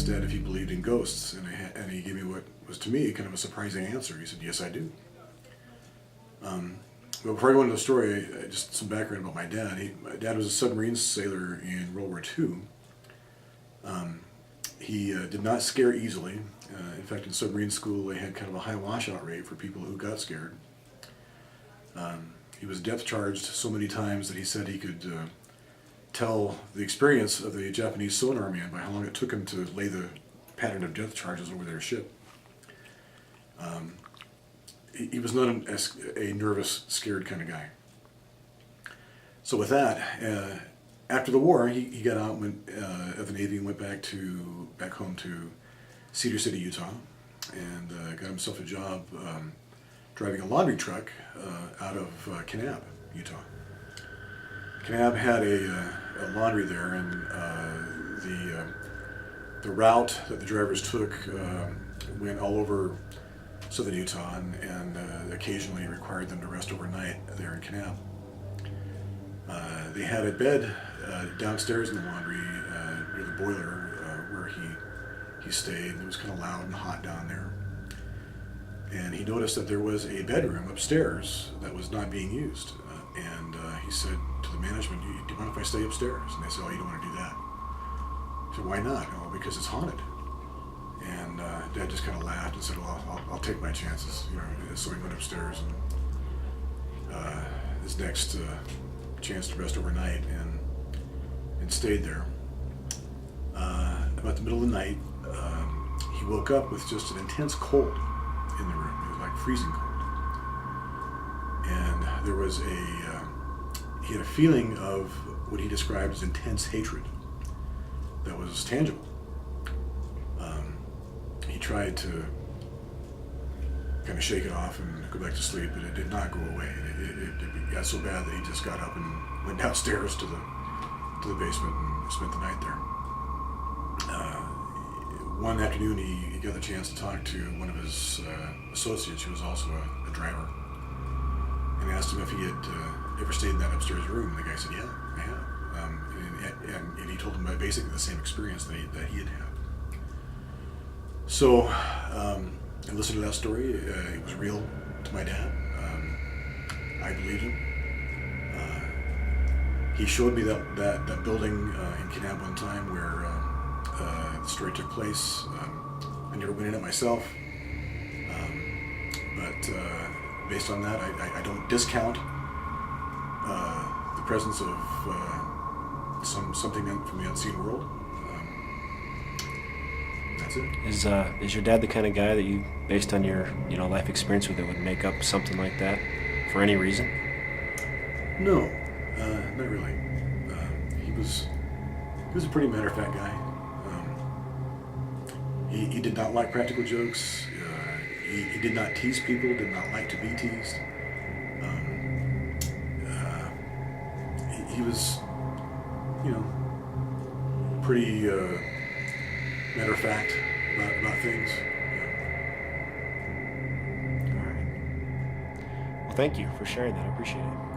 asked Dad if he believed in ghosts, and he gave me what was to me kind of a surprising answer. He said, "Yes, I do." But before I go into the story, just some background about my dad. My dad was a submarine sailor in World War II. He did not scare easily. In fact, in submarine school, they had kind of a high washout rate for people who got scared. He was depth charged so many times that he said he could tell the experience of the Japanese sonar man by how long it took him to lay the pattern of depth charges over their ship. He was not a nervous, scared kind of guy. So with that, after the war, he got out of the Navy and went back home to Cedar City, Utah, and got himself a job driving a laundry truck out of Kanab, Utah. Kanab had a laundry there, and the route that the drivers took went all over southern Utah, and occasionally required them to rest overnight there in Kanab. They had a bed downstairs in the laundry near the boiler where he stayed. It was kind of loud and hot down there. And he noticed that there was a bedroom upstairs that was not being used. And he said to the management, "Do you mind if I stay upstairs?" And they said, "Oh, you don't want to do that." He said, "Why not?" "Oh, because it's haunted." And Dad just kind of laughed and said, "Well, I'll take my chances." So he went upstairs, and his next chance to rest overnight, and stayed there. About the middle of the night, he woke up with just an intense cold in the room. It was like freezing cold, and there was he had a feeling of what he described as intense hatred that was tangible. He tried to kind of shake it off and go back to sleep, but it did not go away. It got so bad that he just got up and went downstairs to the basement and spent the night there. One afternoon, he got the chance to talk to one of his associates, who was also a driver, and asked him if he had ever stayed in that upstairs room. And the guy said, "Yeah, I have." And he told him about basically the same experience that he had had. So I listened to that story. It was real to my dad. I believed him. He showed me that building in Kanab one time where the story took place. I never went in it myself, but based on that, I don't discount the presence of something from the unseen world. That's it. Is your dad the kind of guy that you, based on your life experience with it, would make up something like that for any reason? No, not really. He was a pretty matter-of-fact guy. He did not like practical jokes. He did not tease people, did not like to be teased. He was, pretty matter-of-fact about things. All right. Well, thank you for sharing that. I appreciate it.